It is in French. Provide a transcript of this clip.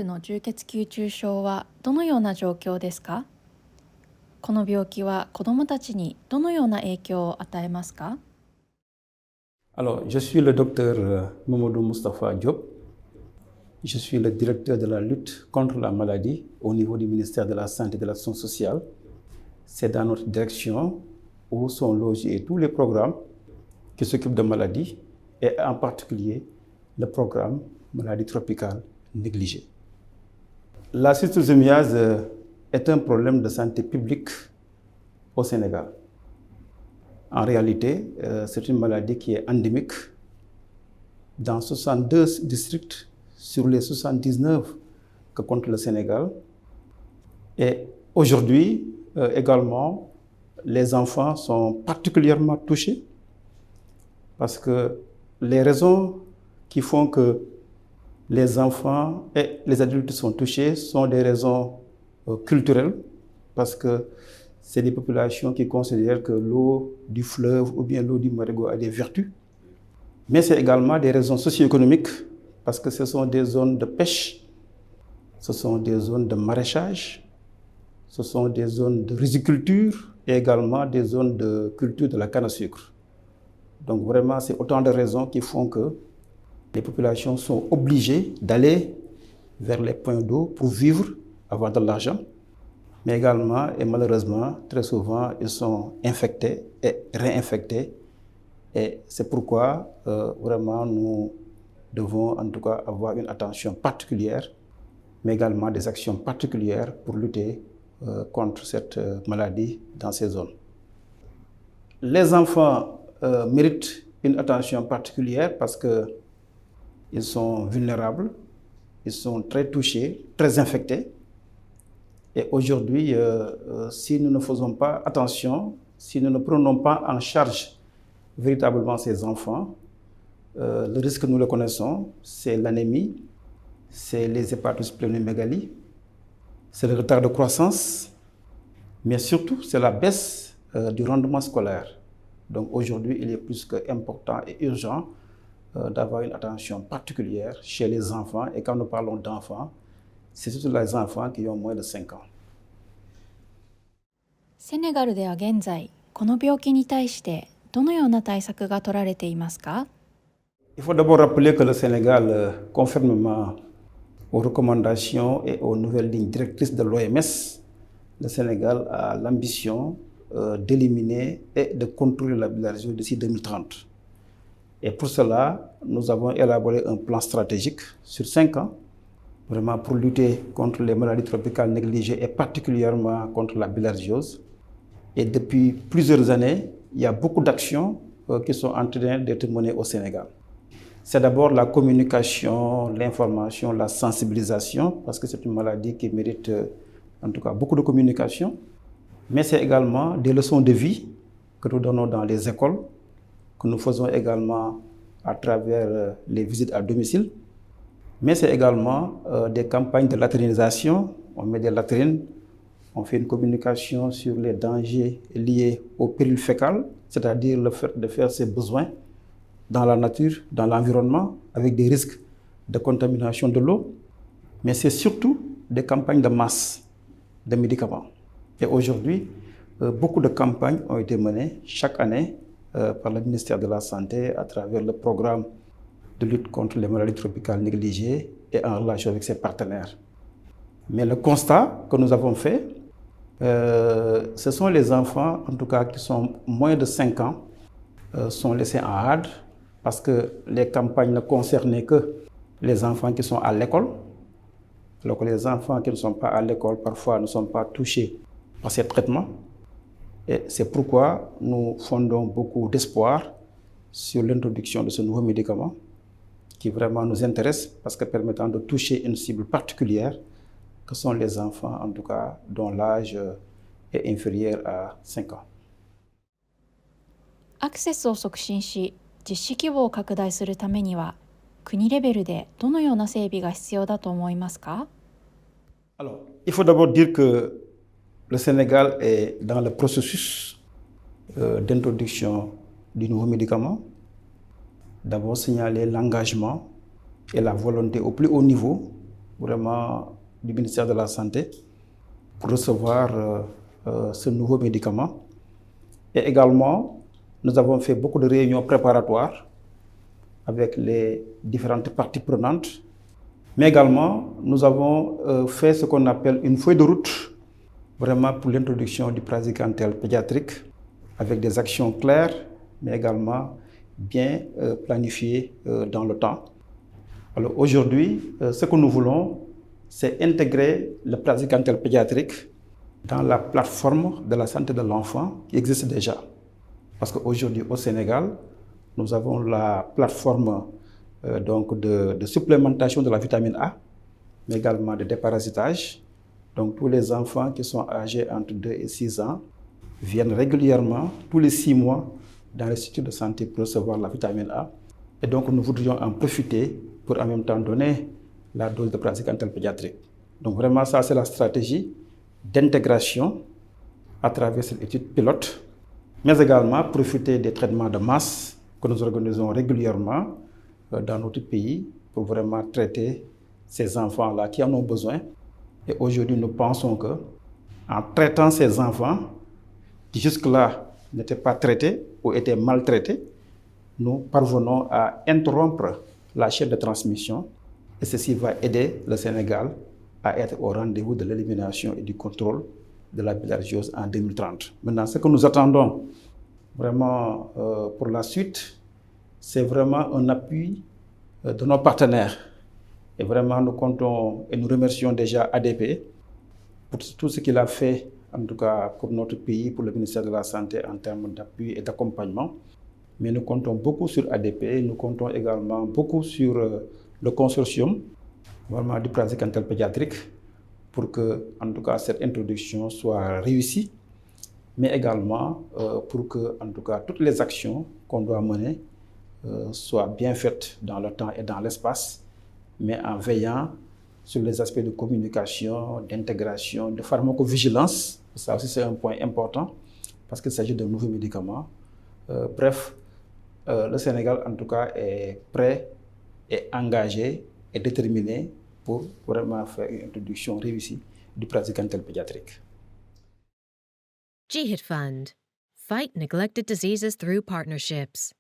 ルの充血吸虫症はどのような状況ですか？この病気は子どもたちにどのような影響を与えますか？ Alors, je suis le docteur Mamadou Moustapha Diop. Je suis le directeur de la lutte contre la maladie au niveau du ministère de la Santé et de l'Action sociale. C'est dans notre direction où sont logés tous les programmes qui s'occupent de maladies et en particulier le programme maladie tropicale négligée. La schistosomiase est un problème de santé publique au Sénégal. En réalité, c'est une maladie qui est endémique dans 62 districts sur les 79 que compte le Sénégal. Et aujourd'hui, également, les enfants sont particulièrement touchés parce que les raisons qui font que les enfants et les adultes sont touchés sont des raisons culturelles, parce que c'est des populations qui considèrent que l'eau du fleuve ou bien l'eau du marigot a des vertus. Mais c'est également des raisons socio-économiques, parce que ce sont des zones de pêche, ce sont des zones de maraîchage, ce sont des zones de riziculture et également des zones de culture de la canne à sucre. Donc vraiment, c'est autant de raisons qui font que les populations sont obligées d'aller vers les points d'eau pour vivre, avoir de l'argent. Mais également, et malheureusement, très souvent, ils sont infectés et réinfectés. Et c'est pourquoi, vraiment, nous devons en tout cas avoir une attention particulière, mais également des actions particulières pour lutter contre cette maladie dans ces zones. Les enfants méritent une attention particulière parce qu'ils sont vulnérables, ils sont très touchés, très infectés. Et aujourd'hui, si nous ne faisons pas attention, si nous ne prenons pas en charge véritablement ces enfants, le risque, nous le connaissons, c'est l'anémie, c'est les hépatosplénomégalie, c'est le retard de croissance, mais surtout, c'est la baisse du rendement scolaire. Donc aujourd'hui, il est plus qu'important et urgent d'avoir une attention particulière chez les enfants. Et quand nous parlons d'enfants, c'est surtout les enfants qui ont moins de 5 ans. セネガルでは現在、この病気に対してどのような対策が取られていますか？ Il faut d'abord rappeler que le Sénégal, conformément aux recommandations et aux nouvelles lignes directrices de l'OMS, le Sénégal a l'ambition d'éliminer et de contrôler la bilharziose d'ici 2030. Et pour cela, nous avons élaboré un plan stratégique sur 5 ans, vraiment pour lutter contre les maladies tropicales négligées et particulièrement contre la bilharziose. Et depuis plusieurs années, il y a beaucoup d'actions qui sont en train d'être menées au Sénégal. C'est d'abord la communication, l'information, la sensibilisation, parce que c'est une maladie qui mérite en tout cas beaucoup de communication. Mais c'est également des leçons de vie que nous donnons dans les écoles, que nous faisons également à travers les visites à domicile. Mais c'est également des campagnes de latrinisation. On met des latrines, on fait une communication sur les dangers liés au péril fécal, c'est-à-dire le fait de faire ses besoins dans la nature, dans l'environnement, avec des risques de contamination de l'eau. Mais c'est surtout des campagnes de masse de médicaments. Et aujourd'hui, beaucoup de campagnes ont été menées chaque année par le ministère de la Santé à travers le programme de lutte contre les maladies tropicales négligées et en relation avec ses partenaires. Mais le constat que nous avons fait, ce sont les enfants, en tout cas qui sont moins de 5 ans, sont laissés en rade parce que les campagnes ne concernaient que les enfants qui sont à l'école. Alors que les enfants qui ne sont pas à l'école, parfois ne sont pas touchés par ces traitements. Et c'est pourquoi nous fondons beaucoup d'espoir sur l'introduction de ce nouveau médicament qui vraiment nous intéresse parce que permettant de toucher une cible particulière que sont les enfants, en tout cas, dont l'âge est inférieur à 5 ans. アクセスを促進し、実施規模を拡大するためには、国レベルでどのような整備が必要だと思いますか？ Alors, il faut d'abord dire que le Sénégal est dans le processus d'introduction du nouveau médicament. D'abord signaler l'engagement et la volonté au plus haut niveau vraiment du ministère de la Santé pour recevoir ce nouveau médicament. Et également, nous avons fait beaucoup de réunions préparatoires avec les différentes parties prenantes. Mais également, nous avons fait ce qu'on appelle une feuille de route vraiment pour l'introduction du praziquantel pédiatrique avec des actions claires, mais également bien planifiées dans le temps. Alors aujourd'hui, ce que nous voulons, c'est intégrer le praziquantel pédiatrique dans la plateforme de la santé de l'enfant qui existe déjà. Parce qu'aujourd'hui, au Sénégal, nous avons la plateforme donc de supplémentation de la vitamine A, mais également de déparasitage. Donc tous les enfants qui sont âgés entre 2 et 6 ans viennent régulièrement, tous les 6 mois, dans l'institut de santé pour recevoir la vitamine A. Et donc nous voudrions en profiter pour en même temps donner la dose de praziquantel pédiatrique. Donc vraiment ça c'est la stratégie d'intégration à travers cette étude pilote, mais également profiter des traitements de masse que nous organisons régulièrement dans notre pays pour vraiment traiter ces enfants-là qui en ont besoin. Et aujourd'hui, nous pensons que en traitant ces enfants qui jusque-là n'étaient pas traités ou étaient maltraités, nous parvenons à interrompre la chaîne de transmission et ceci va aider le Sénégal à être au rendez-vous de l'élimination et du contrôle de la bilharziose en 2030. Maintenant, ce que nous attendons vraiment pour la suite, c'est vraiment un appui de nos partenaires. Et vraiment, nous comptons et nous remercions déjà ADP pour tout ce qu'il a fait, en tout cas pour notre pays, pour le ministère de la Santé en termes d'appui et d'accompagnement. Mais nous comptons beaucoup sur ADP, nous comptons également beaucoup sur le consortium vraiment du praziquantel pédiatrique pour que, en tout cas, cette introduction soit réussie, mais également pour que, en tout cas, toutes les actions qu'on doit mener soient bien faites dans le temps et dans l'espace, mais en veillant sur les aspects de communication, d'intégration, de pharmacovigilance. Ça aussi, c'est un point important parce qu'il s'agit de nouveaux médicaments. Bref, le Sénégal, en tout cas, est prêt, est engagé et déterminé pour vraiment faire une introduction réussie du praziquantel pédiatrique. GHIT Fund. Fight neglected diseases through partnerships.